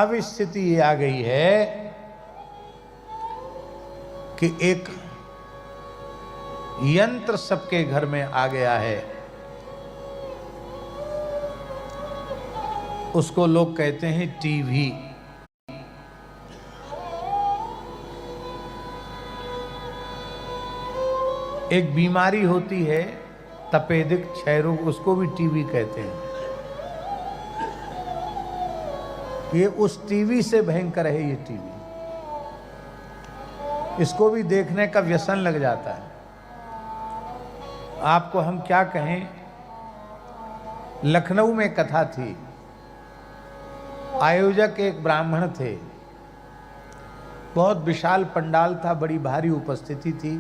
अब स्थिति ये आ गई है कि एक यंत्र सबके घर में आ गया है, उसको लोग कहते हैं टीवी। एक बीमारी होती है तपेदिक क्षय रोग, उसको भी टीवी कहते हैं। ये उस टीवी से भयंकर है ये टीवी। इसको भी देखने का व्यसन लग जाता है। आपको हम क्या कहें, लखनऊ में कथा थी, आयोजक एक ब्राह्मण थे, बहुत विशाल पंडाल था, बड़ी भारी उपस्थिति थी,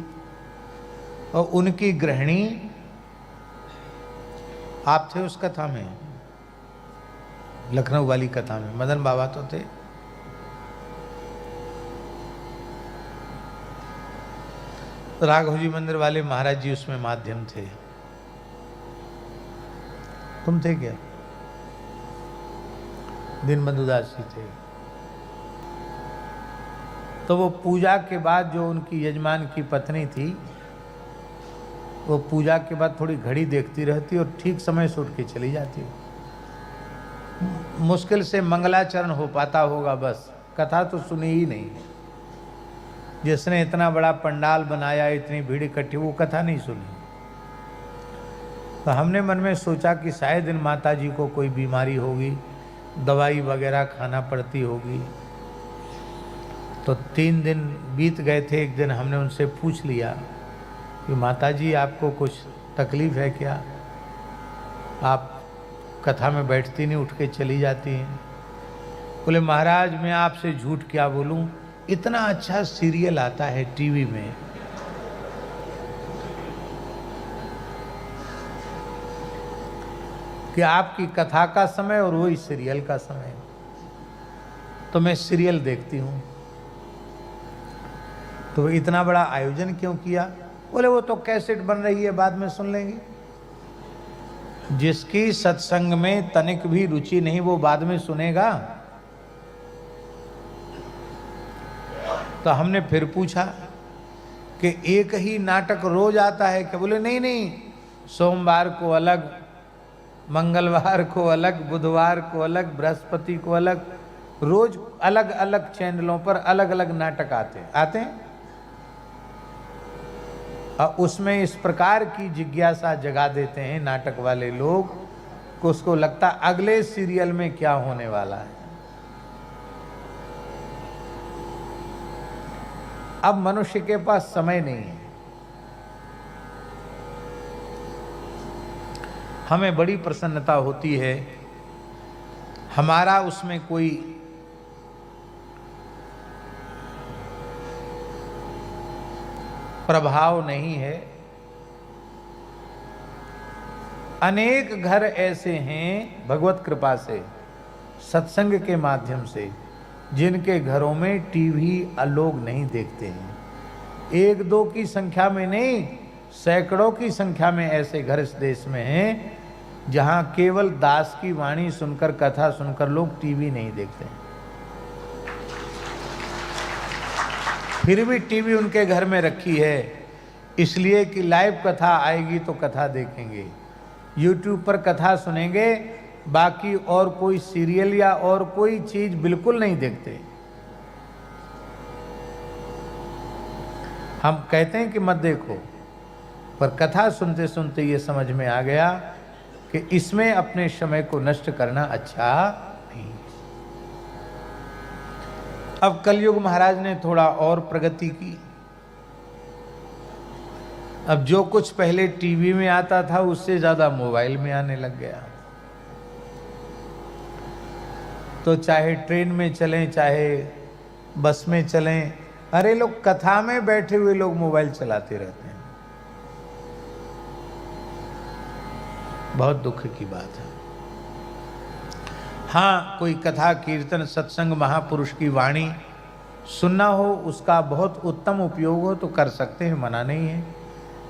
और उनकी गृहिणी, आप थे उस कथा में, लखनऊ वाली कथा में, मदन बाबा तो थे, राघव जी मंदिर वाले महाराज जी उसमें माध्यम थे, तुम थे क्या? दीनबंधु दास जी थे। तो वो पूजा के बाद जो उनकी यजमान की पत्नी थी, वो पूजा के बाद थोड़ी घड़ी देखती रहती और ठीक समय से उठ के चली जाती। मुश्किल से मंगलाचरण हो पाता होगा, बस कथा तो सुनी ही नहीं। जिसने इतना बड़ा पंडाल बनाया, इतनी भीड़ इकट्ठी, वो कथा नहीं सुनी। तो हमने मन में सोचा कि शायद इन माता जी को कोई बीमारी होगी, दवाई वगैरह खाना पड़ती होगी। तो 3 दिन बीत गए थे। एक दिन हमने उनसे पूछ लिया कि माता जी आपको कुछ तकलीफ है क्या? आप कथा में बैठती नहीं, उठ के चली जाती हैं। बोले महाराज मैं आपसे झूठ क्या बोलूं, इतना अच्छा सीरियल आता है टीवी में, कि आपकी कथा का समय और वही सीरियल का समय, तो मैं सीरियल देखती हूं। तो इतना बड़ा आयोजन क्यों किया? बोले वो तो कैसेट बन रही है, बाद में सुन लेंगे। जिसकी सत्संग में तनिक भी रुचि नहीं, वो बाद में सुनेगा? तो हमने फिर पूछा कि एक ही नाटक रोज आता है क्या? बोले नहीं नहीं, सोमवार को अलग, मंगलवार को अलग, बुधवार को अलग, बृहस्पति को अलग, रोज अलग अलग चैनलों पर अलग अलग नाटक आते हैं। और उसमें इस प्रकार की जिज्ञासा जगा देते हैं नाटक वाले लोग को, उसको लगता अगले सीरियल में क्या होने वाला है। अब मनुष्य के पास समय नहीं है। हमें बड़ी प्रसन्नता होती है, हमारा उसमें कोई प्रभाव नहीं है। अनेक घर ऐसे हैं भगवत कृपा से, सत्संग के माध्यम से, जिनके घरों में टीवी लोग नहीं देखते हैं। 1-2 की संख्या में नहीं, सैकड़ों की संख्या में ऐसे घर इस देश में हैं जहां केवल दास की वाणी सुनकर, कथा सुनकर लोग टीवी नहीं देखते हैं। फिर भी टीवी उनके घर में रखी है, इसलिए कि लाइव कथा आएगी तो कथा देखेंगे, यूट्यूब पर कथा सुनेंगे, बाकी और कोई सीरियल या और कोई चीज बिल्कुल नहीं देखते। हम कहते हैं कि मत देखो, पर कथा सुनते सुनते ये समझ में आ गया कि इसमें अपने समय को नष्ट करना अच्छा नहीं। अब कलयुग महाराज ने थोड़ा और प्रगति की। अब जो कुछ पहले टीवी में आता था उससे ज्यादा मोबाइल में आने लग गया। तो चाहे ट्रेन में चलें, चाहे बस में चलें, अरे लोग कथा में बैठे हुए लोग मोबाइल चलाते रहते हैं। बहुत दुख की बात है। हाँ, कोई कथा कीर्तन सत्संग महापुरुष की वाणी सुनना हो, उसका बहुत उत्तम उपयोग हो तो कर सकते हैं, मना नहीं है।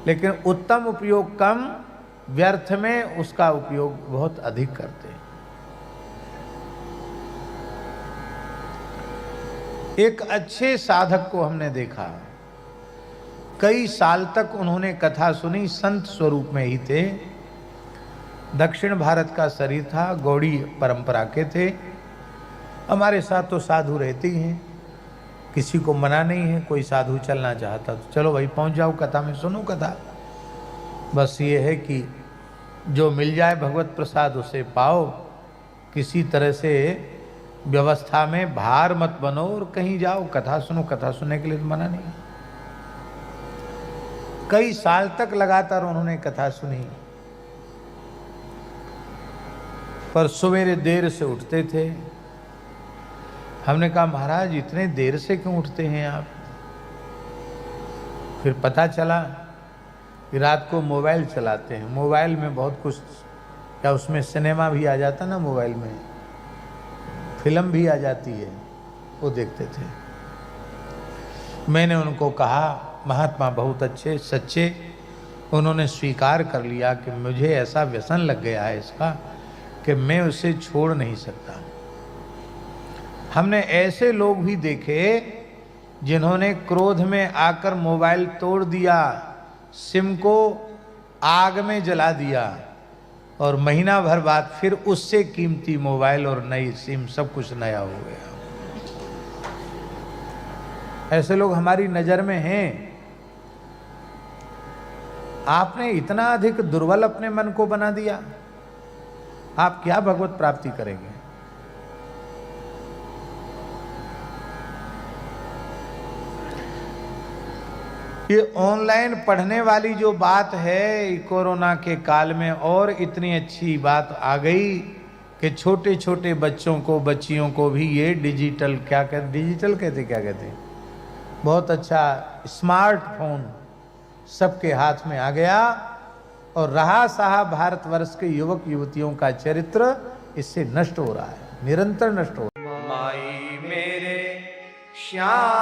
लेकिन उत्तम उपयोग कम, व्यर्थ में उसका उपयोग बहुत अधिक करते हैं। एक अच्छे साधक को हमने देखा, कई साल तक उन्होंने कथा सुनी, संत स्वरूप में ही थे, दक्षिण भारत का शरीर था, गौड़ी परंपरा के थे। हमारे साथ तो साधु रहते ही हैं, किसी को मना नहीं है, कोई साधु चलना चाहता तो चलो भाई पहुंच जाओ कथा में, सुनो कथा। बस ये है कि जो मिल जाए भगवत प्रसाद उसे पाओ, किसी तरह से व्यवस्था में भार मत बनो और कहीं जाओ कथा सुनो। कथा सुनने के लिए तो मना नहीं। कई साल तक लगातार उन्होंने कथा सुनी, पर सवेरे देर से उठते थे। हमने कहा महाराज इतने देर से क्यों उठते हैं आप? फिर पता चला कि रात को मोबाइल चलाते हैं, मोबाइल में बहुत कुछ, क्या उसमें सिनेमा भी आ जाता ना, मोबाइल में फिल्म भी आ जाती है, वो देखते थे। मैंने उनको कहा महात्मा बहुत अच्छे सच्चे, उन्होंने स्वीकार कर लिया कि मुझे ऐसा व्यसन लग गया है इसका कि मैं उसे छोड़ नहीं सकता। हमने ऐसे लोग भी देखे जिन्होंने क्रोध में आकर मोबाइल तोड़ दिया, सिम को आग में जला दिया और महीना भर बाद फिर उससे कीमती मोबाइल और नई सिम सब कुछ नया हो गया। ऐसे लोग हमारी नजर में हैं। आपने इतना अधिक दुर्बल अपने मन को बना दिया, आप क्या भगवत प्राप्ति करेंगे? ये ऑनलाइन पढ़ने वाली जो बात है कोरोना के काल में, और इतनी अच्छी बात आ गई कि छोटे छोटे बच्चों को बच्चियों को भी ये डिजिटल, क्या कहते, डिजिटल कहते, क्या कहते, बहुत अच्छा स्मार्टफोन सबके हाथ में आ गया और रहा सहा भारतवर्ष के युवक युवतियों का चरित्र इससे नष्ट हो रहा है, निरंतर नष्ट हो रहा है। माई मेरे श्याम